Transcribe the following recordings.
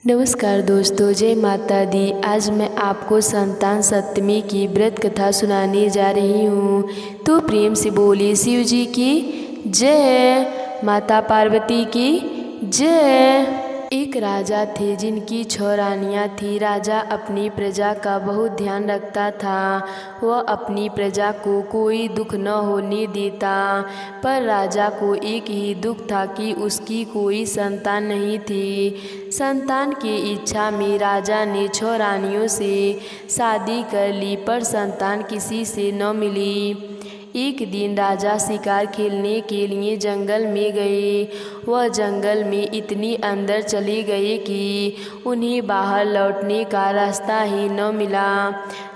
नमस्कार दोस्तों, जय माता दी। आज मैं आपको संतान सप्तमी की व्रत कथा सुनाने जा रही हूँ। तो प्रेम से बोलिए शिव जी की जय, माता पार्वती की जय। एक राजा थे जिनकी 6 रानियाँ थी। राजा अपनी प्रजा का बहुत ध्यान रखता था। वह अपनी प्रजा को कोई दुख न होने देता। पर राजा को एक ही दुख था कि उसकी कोई संतान नहीं थी। संतान की इच्छा में राजा ने 6 रानियों से शादी कर ली, पर संतान किसी से न मिली। एक दिन राजा शिकार खेलने के लिए जंगल में गए। वह जंगल में इतनी अंदर चले गए कि उन्हें बाहर लौटने का रास्ता ही न मिला।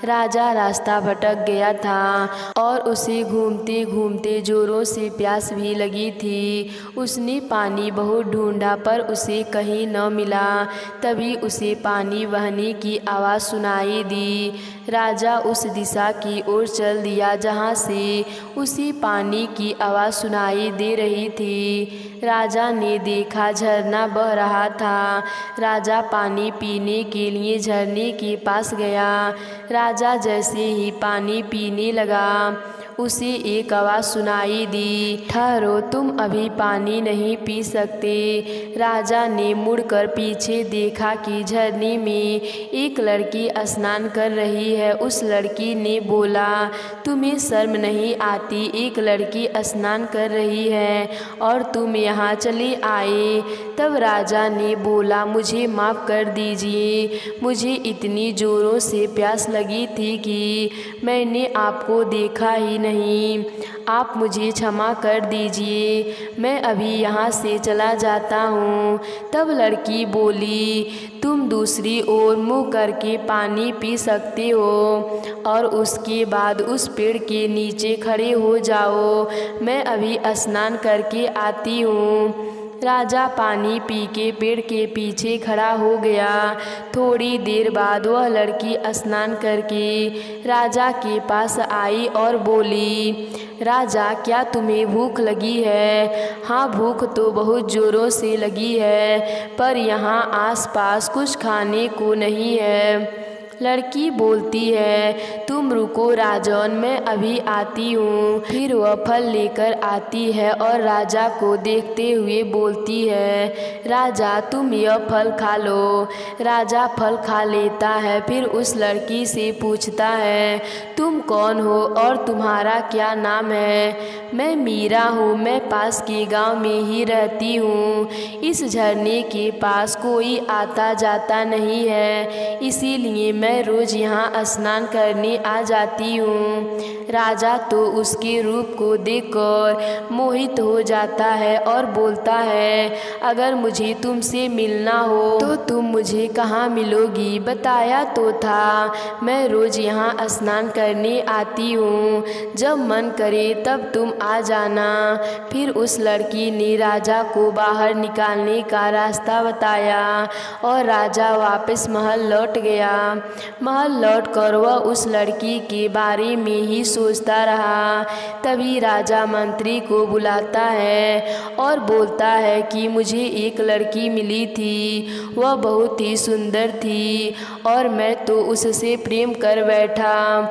राजा रास्ता भटक गया था और उसे घूमते घूमते जोरों से प्यास भी लगी थी। उसने पानी बहुत ढूंढा, पर उसे कहीं न मिला। तभी उसे पानी बहने की आवाज़ सुनाई दी। राजा उस दिशा की ओर चल दिया जहाँ से उसे पानी की आवाज़ सुनाई दे रही थी। राजा ने देखा झरना बह रहा था। राजा पानी पीने के लिए झरने के पास गया। राजा जैसे ही पानी पीने लगा, उसे एक आवाज़ सुनाई दी, ठहरो, तुम अभी पानी नहीं पी सकते। राजा ने मुड़कर पीछे देखा कि झरने में एक लड़की स्नान कर रही है। उस लड़की ने बोला, तुम्हें शर्म नहीं आती? एक लड़की स्नान कर रही है और तुम यहाँ चले आए। तब राजा ने बोला, मुझे माफ़ कर दीजिए, मुझे इतनी ज़ोरों से प्यास लगी थी कि मैंने आपको देखा ही नहीं। आप मुझे क्षमा कर दीजिए, मैं अभी यहाँ से चला जाता हूँ। तब लड़की बोली, तुम दूसरी ओर मुँह करके पानी पी सकते हो और उसके बाद उस पेड़ के नीचे खड़े हो जाओ। मैं अभी स्नान करके आती हूँ। राजा पानी पी के पेड़ के पीछे खड़ा हो गया। थोड़ी देर बाद वह लड़की स्नान करके राजा के पास आई और बोली, राजा, क्या तुम्हें भूख लगी है? हाँ, भूख तो बहुत ज़ोरों से लगी है, पर यहाँ आसपास कुछ खाने को नहीं है। लड़की बोलती है, तुम रुको राजन, मैं अभी आती हूँ। फिर वह फल लेकर आती है और राजा को देखते हुए बोलती है, राजा, तुम यह फल खा लो। राजा फल खा लेता है। फिर उस लड़की से पूछता है, तुम कौन हो और तुम्हारा क्या नाम है? मैं मीरा हूँ, मैं पास के गांव में ही रहती हूँ। इस झरने के पास कोई आता जाता नहीं है, इसीलिए मैं रोज़ यहाँ स्नान करने आ जाती हूँ। राजा तो उसके रूप को देखकर मोहित हो जाता है और बोलता है, अगर मुझे तुमसे मिलना हो तो तुम मुझे कहाँ मिलोगी? बताया तो था, मैं रोज़ यहाँ स्नान करने आती हूँ, जब मन करे तब तुम आ जाना। फिर उस लड़की ने राजा को बाहर निकालने का रास्ता बताया और राजा वापस महल लौट गया। महल लौटकर वह उस लड़की के बारे में ही सोचता रहा। तभी राजा मंत्री को बुलाता है और बोलता है कि मुझे एक लड़की मिली थी, वह बहुत ही सुंदर थी और मैं तो उससे प्रेम कर बैठा।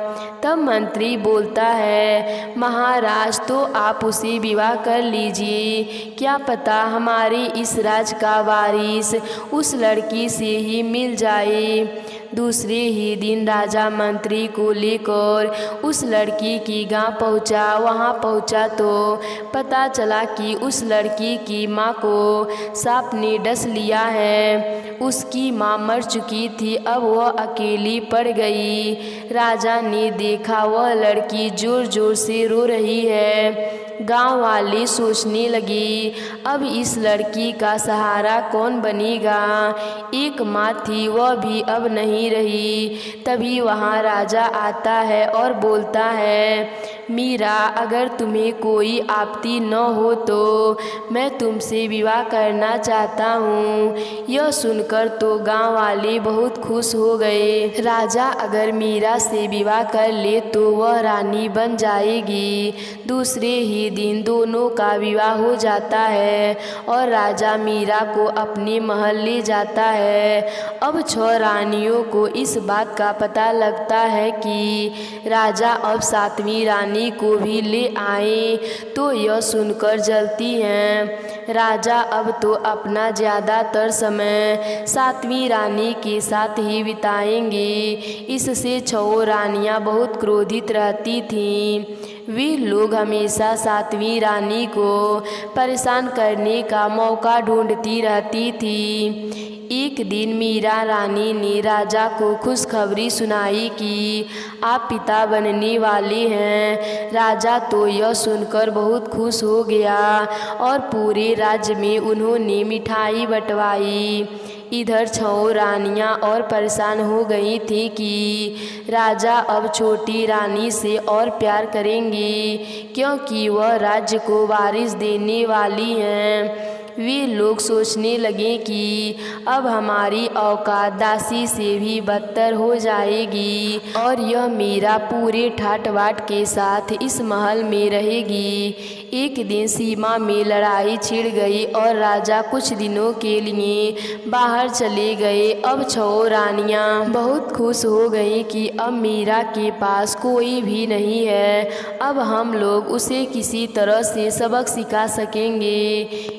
तब मंत्री बोलता है, महाराज, तो आप उसे विवाह कर लीजिए, क्या पता हमारे इस राज का वारिस उस लड़की से ही मिल जाए। दूसरे ही दिन राजा मंत्री को लेकर उस लड़की की गांव पहुंचा। वहां पहुंचा तो पता चला कि उस लड़की की मां को सांप ने डस लिया है। उसकी मां मर चुकी थी, अब वह अकेली पड़ गई। राजा ने देखा वह लड़की जोर जोर से रो रही है। गांव वाले सोचने लगे, अब इस लड़की का सहारा कौन बनेगा? एक माँ थी, वह भी अब नहीं रही। तभी वहाँ राजा आता है और बोलता है, मीरा, अगर तुम्हें कोई आपत्ति न हो तो मैं तुमसे विवाह करना चाहता हूँ। यह सुनकर तो गांव वाले बहुत खुश हो गए। राजा अगर मीरा से विवाह कर ले तो वह रानी बन जाएगी। दूसरे ही दिन दोनों का विवाह हो जाता है और राजा मीरा को अपने महल ले जाता है। अब 6 रानियों को इस बात का पता लगता है कि राजा अब 7वीं रानी को भी ले आए, तो यह सुनकर जलती हैं। राजा अब तो अपना ज़्यादातर समय 7वीं रानी के साथ ही बिताएंगे। इससे 6 रानियां बहुत क्रोधित रहती थीं। वे लोग हमेशा 7वीं रानी को परेशान करने का मौका ढूंढती रहती थी। एक दिन मीरा रानी ने राजा को खुशखबरी सुनाई कि आप पिता बनने वाले हैं। राजा तो यह सुनकर बहुत खुश हो गया और पूरे राज्य में उन्होंने मिठाई बंटवाई। इधर 6 रानियां और परेशान हो गई थी कि राजा अब छोटी रानी से और प्यार करेंगे, क्योंकि वह राज्य को वारिस देने वाली हैं। वे लोग सोचने लगे कि अब हमारी औकात दासी से भी बदतर हो जाएगी और यह मीरा पूरे ठाट बाट के साथ इस महल में रहेगी। एक दिन सीमा में लड़ाई छिड़ गई और राजा कुछ दिनों के लिए बाहर चले गए। अब 6 रानियां बहुत खुश हो गई कि अब मीरा के पास कोई भी नहीं है, अब हम लोग उसे किसी तरह से सबक सिखा सकेंगे।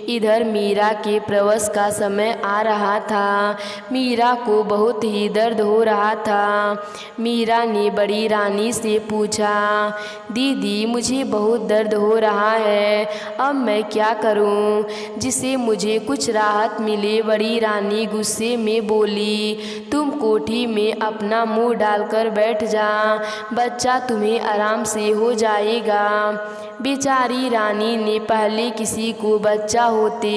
इधर मीरा के प्रवेश का समय आ रहा था। मीरा को बहुत ही दर्द हो रहा था। मीरा ने बड़ी रानी से पूछा, दीदी मुझे बहुत दर्द हो रहा है, अब मैं क्या करूं, जिससे मुझे कुछ राहत मिले। बड़ी रानी गुस्से में बोली, तुम कोठी में अपना मुंह डालकर बैठ जा, बच्चा तुम्हें आराम से हो जाएगा। बेचारी रानी ने पहले किसी को बच्चा होते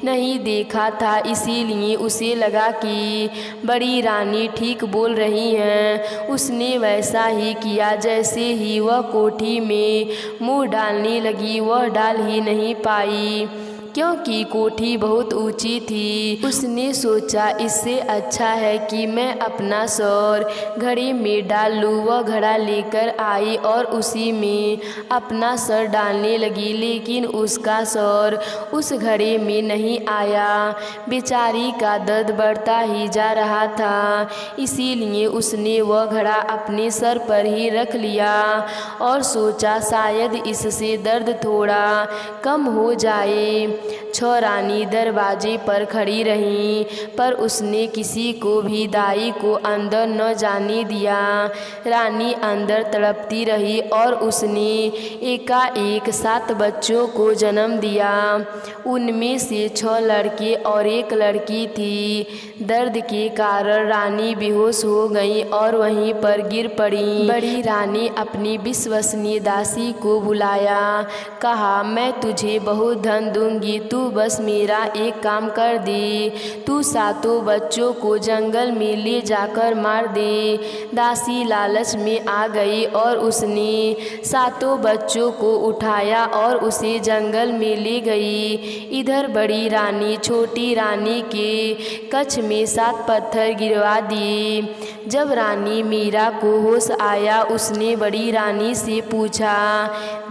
नहीं देखा था, इसीलिए उसे लगा कि बड़ी रानी ठीक बोल रही हैं। उसने वैसा ही किया। जैसे ही वह कोठी में मुंह डालने लगी, वह डाल ही नहीं पाई, क्योंकि कोठी बहुत ऊंची थी। उसने सोचा इससे अच्छा है कि मैं अपना सर घड़े में डाल लूँ। वह घड़ा लेकर आई और उसी में अपना सर डालने लगी, लेकिन उसका सर उस घड़े में नहीं आया। बेचारी का दर्द बढ़ता ही जा रहा था, इसीलिए उसने वह घड़ा अपने सर पर ही रख लिया और सोचा शायद इससे दर्द थोड़ा कम हो जाए। 6 रानी दरवाजे पर खड़ी रहीं, पर उसने किसी को भी दाई को अंदर न जाने दिया। रानी अंदर तड़पती रही और उसने एकाएक 7 बच्चों को जन्म दिया। उनमें से 6 लड़के और 1 लड़की थी। दर्द के कारण रानी बेहोश हो गई और वहीं पर गिर पड़ी। बड़ी रानी अपनी विश्वसनीय दासी को बुलाया, कहा, मैं तुझे बहुत धन दूंगी, तू बस मेरा एक काम कर दे, तू 7 बच्चों को जंगल में ले जाकर मार दे। दासी लालच में आ गई और उसने 7 बच्चों को उठाया और उसे जंगल में ले गई। इधर बड़ी रानी छोटी रानी के कच्छ में 7 पत्थर गिरवा दिए। जब रानी मीरा को होश आया, उसने बड़ी रानी से पूछा,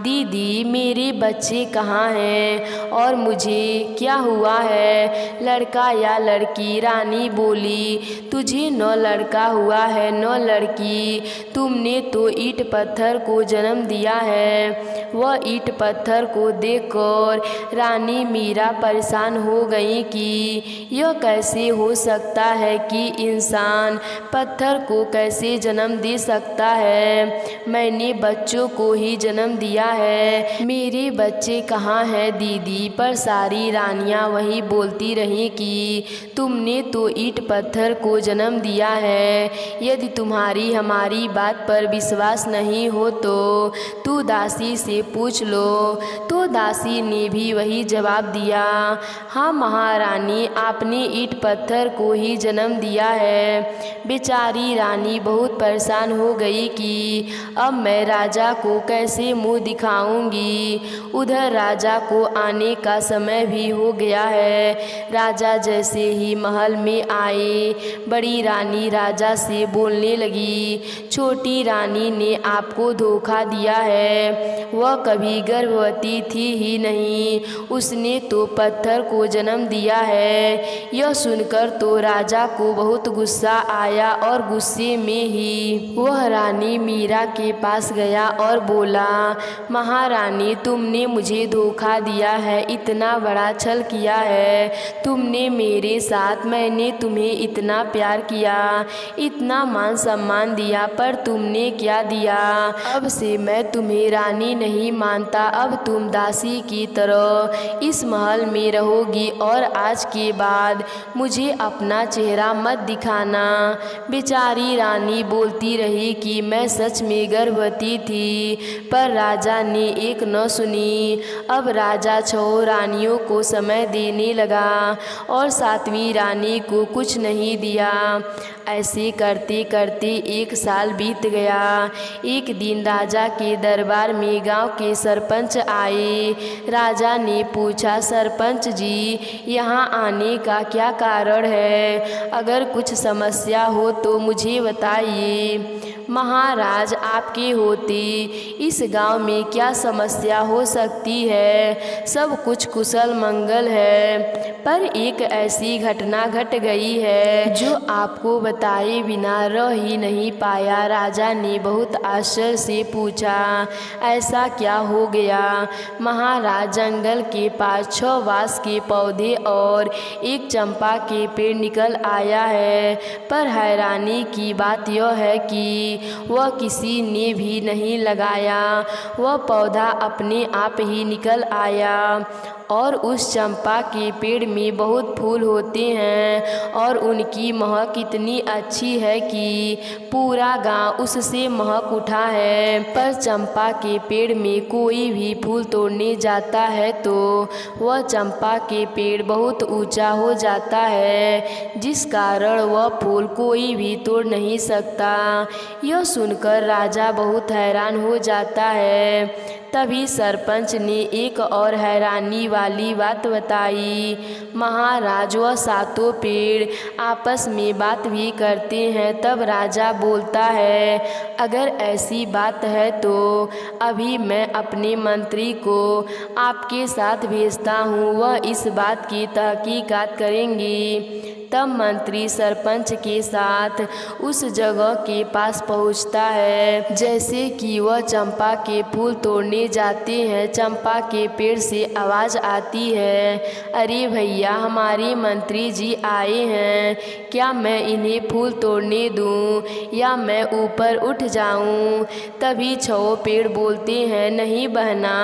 दीदी मेरे बच्चे कहाँ हैं और मुझे क्या हुआ है, लड़का या लड़की? रानी बोली, तुझे 9 लड़का हुआ है 9 लड़की। तुमने तो ईंट पत्थर को जन्म दिया है। वह ईंट पत्थर को देखकर रानी मीरा परेशान हो गई कि यह कैसे हो सकता है कि इंसान पत्थर को कैसे जन्म दे सकता है। मैंने बच्चों को ही जन्म दिया है, मेरे बच्चे कहाँ हैं दीदी? पर सारी रानियां वही बोलती रहीं कि तुमने तो ईंट पत्थर को जन्म दिया है। यदि तुम्हारी हमारी बात पर विश्वास नहीं हो तो तू दासी से पूछ लो। तो दासी ने भी वही जवाब दिया, हाँ महारानी, आपने ईंट पत्थर को ही जन्म दिया है। बेचारी बेचारी रानी बहुत परेशान हो गई कि अब मैं राजा को कैसे मुंह दिखाऊंगी। उधर राजा को आने का समय भी हो गया है। राजा जैसे ही महल में आए, बड़ी रानी राजा से बोलने लगी, छोटी रानी ने आपको धोखा दिया है। वह कभी गर्भवती थी ही नहीं, उसने तो पत्थर को जन्म दिया है। यह सुनकर तो राजा को बहुत गुस्सा आया और गुस्से में ही वह रानी मीरा के पास गया और बोला, महारानी तुमने मुझे धोखा दिया है, इतना बड़ा छल किया है तुमने मेरे साथ। मैंने तुम्हें इतना प्यार किया, इतना मान सम्मान दिया, पर तुमने क्या दिया। अब से मैं तुम्हें रानी नहीं मानता, अब तुम दासी की तरह इस महल में रहोगी और आज के बाद मुझे अपना चेहरा मत दिखाना। बेचारी रानी बोलती रही कि मैं सच में गर्भवती थी, पर राजा ने एक न सुनी। अब राजा 6 रानियों को समय देने लगा और 7वीं रानी को कुछ नहीं दिया। ऐसे करते करते 1 साल बीत गया। एक दिन राजा के दरबार में गांव के सरपंच आए। राजा ने पूछा, सरपंच जी यहाँ आने का क्या कारण है? अगर कुछ समस्या हो तो मुझे बताइए। महाराज आपके होते इस गांव में क्या समस्या हो सकती है? सब कुछ कुशल मंगल है, पर एक ऐसी घटना घट गई है जो आपको बताए बिना रह ही नहीं पाया। राजा ने बहुत आश्चर्य से पूछा, ऐसा क्या हो गया? महाराज जंगल के पास 6 बांस के पौधे और एक चंपा के पेड़ निकल आया है, पर हैरानी की बात यह है कि वह किसी ने भी नहीं लगाया। वह पौधा अपने आप ही निकल आया और उस चंपा के पेड़ में बहुत फूल होते हैं और उनकी महक इतनी अच्छी है कि पूरा गांव उससे महक उठा है। पर चंपा के पेड़ में कोई भी फूल तोड़ने जाता है तो वह चंपा के पेड़ बहुत ऊंचा हो जाता है, जिस कारण वह फूल कोई भी तोड़ नहीं सकता। यह सुनकर राजा बहुत हैरान हो जाता है। तभी सरपंच ने एक और हैरानी वाली बात बताई। महाराज वह 7 पेड़ आपस में बात भी करते हैं। तब राजा बोलता है, अगर ऐसी बात है तो अभी मैं अपने मंत्री को आपके साथ भेजता हूँ, वह इस बात की तहकीकात करेंगे। तब मंत्री सरपंच के साथ उस जगह के पास पहुंचता है। जैसे कि वह चंपा के फूल तोड़ने जाते हैं, चंपा के पेड़ से आवाज़ आती है, अरे भैया हमारे मंत्री जी आए हैं, क्या मैं इन्हें फूल तोड़ने दूं या मैं ऊपर उठ जाऊं? तभी 6 पेड़ बोलते हैं, नहीं बहना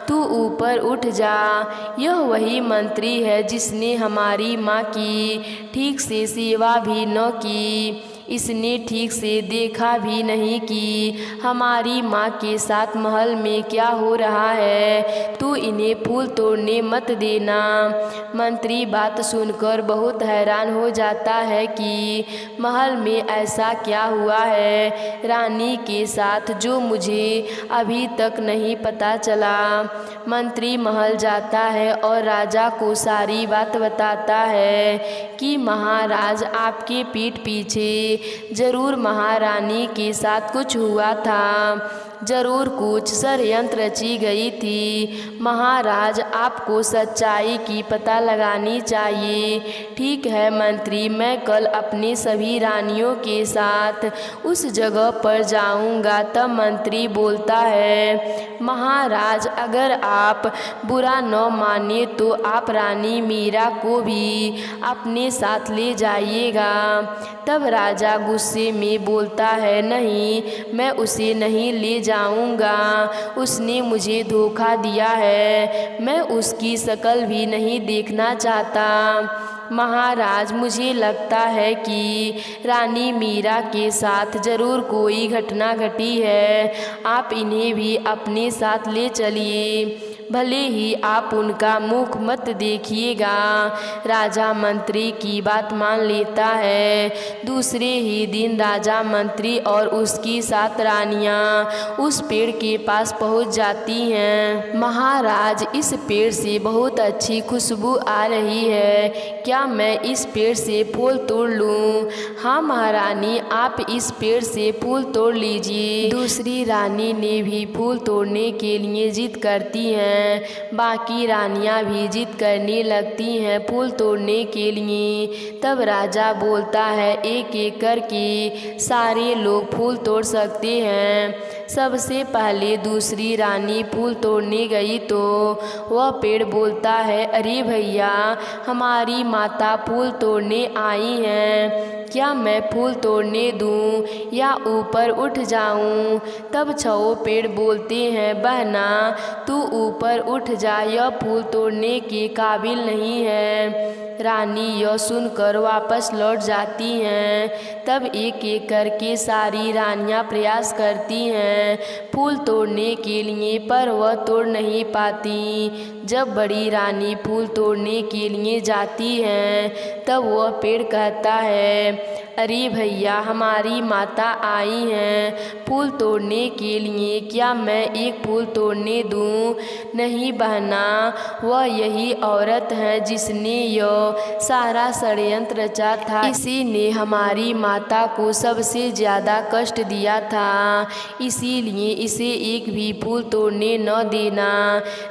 तू ऊपर उठ जा। यह वही मंत्री है जिसने हमारी माँ की ठीक से सेवा भी न की, इसने ठीक से देखा भी नहीं कि हमारी माँ के साथ महल में क्या हो रहा है। तू इन्हें फूल तोड़ने मत देना। मंत्री बात सुनकर बहुत हैरान हो जाता है कि महल में ऐसा क्या हुआ है रानी के साथ जो मुझे अभी तक नहीं पता चला। मंत्री महल जाता है और राजा को सारी बात बताता है कि महाराज आपके पीठ पीछे जरूर महारानी के साथ कुछ हुआ था, जरूर कुछ षड्यंत्र रची गई थी। महाराज आपको सच्चाई की पता लगानी चाहिए। ठीक है मंत्री, मैं कल अपनी सभी रानियों के साथ उस जगह पर जाऊंगा। तब मंत्री बोलता है, महाराज अगर आप बुरा न माने तो आप रानी मीरा को भी अपने साथ ले जाइएगा। तब राजा गुस्से में बोलता है, नहीं मैं उसे नहीं ले जाऊंगा, उसने मुझे धोखा दिया है, मैं उसकी शक्ल भी नहीं देखना चाहता। महाराज मुझे लगता है कि रानी मीरा के साथ ज़रूर कोई घटना घटी है, आप इन्हें भी अपने साथ ले चलिए। भले ही आप उनका मुख मत देखिएगा। राजा मंत्री की बात मान लेता है। दूसरे ही दिन राजा मंत्री और उसकी 7 रानियां उस पेड़ के पास पहुंच जाती हैं। महाराज, इस पेड़ से बहुत अच्छी खुशबू आ रही है, क्या मैं इस पेड़ से फूल तोड़ लूं? हाँ महारानी, आप इस पेड़ से फूल तोड़ लीजिए। दूसरी रानी ने भी फूल तोड़ने के लिए जिद करती हैं। बाकी रानियां भी जिद करने लगती हैं फूल तोड़ने के लिए। तब राजा बोलता है, एक एक करके सारे लोग फूल तोड़ सकते हैं। सबसे पहले दूसरी रानी फूल तोड़ने गई तो वह पेड़ बोलता है, अरे भैया, हमारी माता फूल तोड़ने आई हैं, क्या मैं फूल तोड़ने दूं या ऊपर उठ जाऊं? तब 6 पेड़ बोलते हैं, बहना तू ऊपर उठ जा, यह फूल तोड़ने के काबिल नहीं है। रानी यह सुनकर वापस लौट जाती हैं। तब एक एक करके सारी रानियां प्रयास करती हैं फूल तोड़ने के लिए, पर वह तोड़ नहीं पाती। जब बड़ी रानी फूल तोड़ने के लिए जाती हैं तब वह पेड़ कहता है, अरे भैया, हमारी माता आई हैं फूल तोड़ने के लिए, क्या मैं एक फूल तोड़ने दूं? नहीं बहना, वह यही औरत है जिसने यह सारा षड्यंत्र रचा था। इसी ने हमारी माता को सबसे ज़्यादा कष्ट दिया था, इसीलिए इसे एक भी फूल तोड़ने न देना।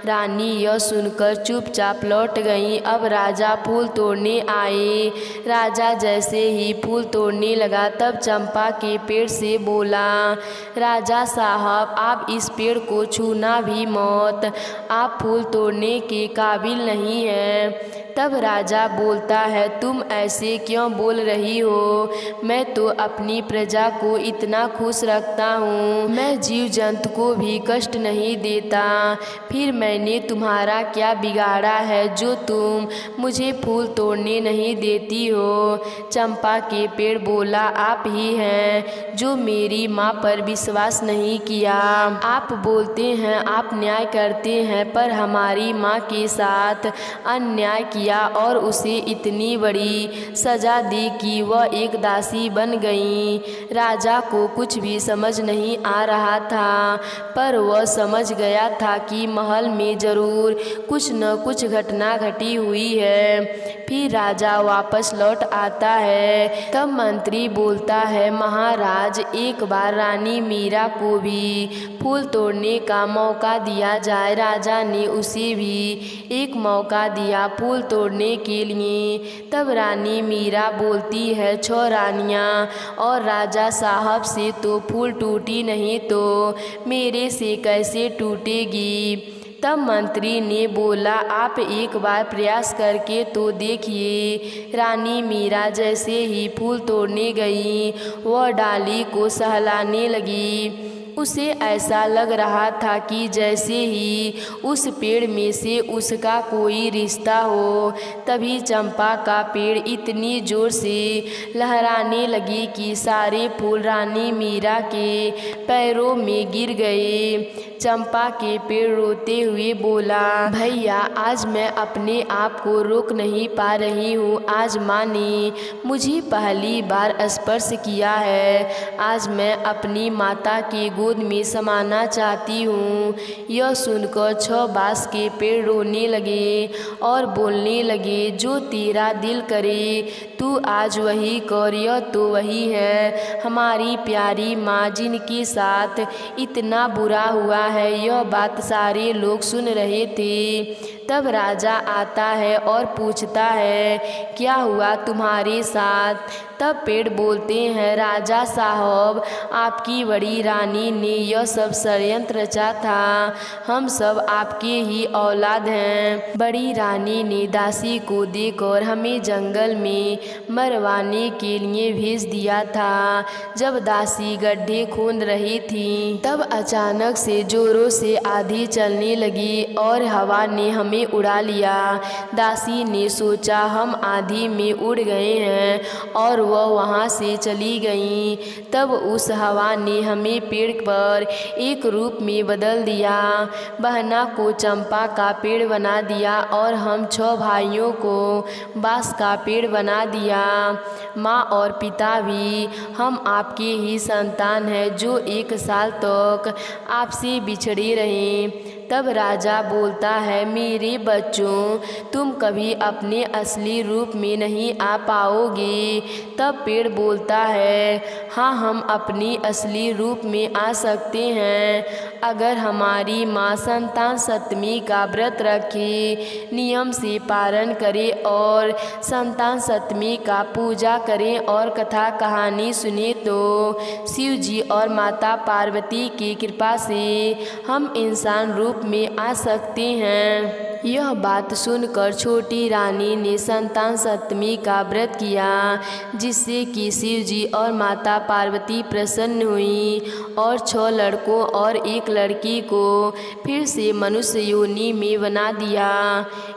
रानी यह सुनकर चुपचाप लौट गई। अब राजा फूल तोड़ने आए। राजा जैसे ही फूल तोड़ने लगा तब चंपा के पेड़ से बोला, राजा साहब, आप इस पेड़ को छूना भी मत, आप फूल तोड़ने के काबिल नहीं हैं। तब राजा बोलता है, तुम ऐसे क्यों बोल रही हो? मैं तो अपनी प्रजा को इतना खुश रखता हूँ, मैं जीव जंतु को भी कष्ट नहीं देता। फिर मैंने तुम्हारा क्या बिगाड़ा है जो तुम मुझे फूल तोड़ने नहीं देती हो? चंपा के पेड़ बोला, आप ही हैं जो मेरी माँ पर विश्वास नहीं किया। आप बोलते हैं आप न्याय करते हैं, पर हमारी माँ के साथ अन्याय किया और उसे इतनी बड़ी सजा दी कि वह एक दासी बन गई। राजा को कुछ भी समझ नहीं आ रहा था, पर वह समझ गया था कि महल में जरूर कुछ न कुछ घटना घटी हुई है। फिर राजा वापस लौट आता है। तब मंत्री बोलता है, महाराज, एक बार रानी मीरा को भी फूल तोड़ने का मौका दिया जाए। राजा ने उसे भी एक मौका दिया फूल तोड़ने के लिए। तब रानी मीरा बोलती है, 6 रानियां और राजा साहब से तो फूल टूटी नहीं, तो मेरे से कैसे टूटेगी? तब मंत्री ने बोला, आप एक बार प्रयास करके तो देखिए। रानी मीरा जैसे ही फूल तोड़ने गई, वह डाली को सहलाने लगी। उसे ऐसा लग रहा था कि जैसे ही उस पेड़ में से उसका कोई रिश्ता हो। तभी चंपा का पेड़ इतनी जोर से लहराने लगी कि सारे फूल रानी मीरा के पैरों में गिर गए। चंपा के पेड़ रोते हुए बोला, भैया, आज मैं अपने आप को रोक नहीं पा रही हूँ। आज माँ ने मुझे पहली बार स्पर्श किया है। आज मैं अपनी माता के गोद में समाना चाहती हूँ। यह सुनकर 6 बांस के पेड़ रोने लगे और बोलने लगे, जो तेरा दिल करे तू आज वही कर। यह तो वही है हमारी प्यारी माँ जिनके साथ इतना बुरा हुआ है। यह बात सारे लोग सुन रहे थे। तब राजा आता है और पूछता है, क्या हुआ तुम्हारे साथ? तब पेड़ बोलते हैं, राजा साहब, आपकी बड़ी रानी ने यह सब षड्यंत्र रचा था। हम सब आपके ही औलाद हैं। बड़ी रानी ने दासी को देकर हमें जंगल में मरवाने के लिए भेज दिया था। जब दासी गड्ढे खोद रही थी, तब अचानक से जोरों से आंधी चलने लगी और हवा ने हमें हमें उड़ा लिया। दासी ने सोचा हम आंधी में उड़ गए हैं और वह वहाँ से चली गईं। तब उस हवा ने हमें पेड़ पर एक रूप में बदल दिया। बहना को चंपा का पेड़ बना दिया और हम 6 भाइयों को बांस का पेड़ बना दिया। माँ और पिता भी हम आपके ही संतान हैं जो 1 साल तक आपसे बिछड़े रहे। तब राजा बोलता है, मेरे बच्चों, तुम कभी अपने असली रूप में नहीं आ पाओगे। तब पेड़ बोलता है, हाँ, हम अपनी असली रूप में आ सकते हैं अगर हमारी माँ संतान सप्तमी का व्रत रखे, नियम से पारण करे और संतान सप्तमी का पूजा करें और कथा कहानी सुने तो शिव जी और माता पार्वती की कृपा से हम इंसान रूप में आ सकते हैं। यह बात सुनकर छोटी रानी ने संतान सप्तमी का व्रत किया, जिससे कि शिव जी और माता पार्वती प्रसन्न हुई और 6 लड़कों और 1 लड़की को फिर से मनुष्य योनि में बना दिया।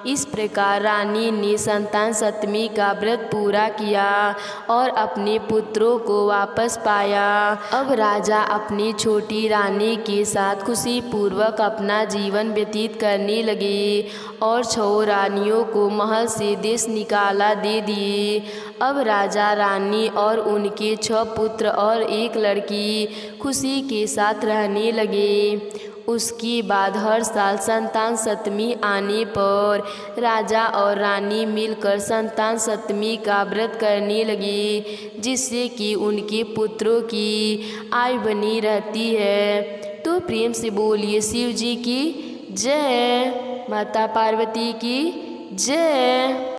इस प्रकार रानी ने संतान सप्तमी का व्रत पूरा किया और अपने पुत्रों को वापस पाया। अब राजा अपनी छोटी रानी के साथ खुशी पूर्वक अपना जीवन व्यतीत करने लगे और 6 रानियों को महल से देश निकाला दे दिए। अब राजा रानी और उनके 6 पुत्र और 1 लड़की खुशी के साथ रहने लगे। उसके बाद हर साल संतान सप्तमी आने पर राजा और रानी मिलकर संतान सप्तमी का व्रत करने लगे, जिससे कि उनके पुत्रों की आयु बनी रहती है। तो प्रेम से बोलिए शिव जी की जय, माता पार्वती की जय।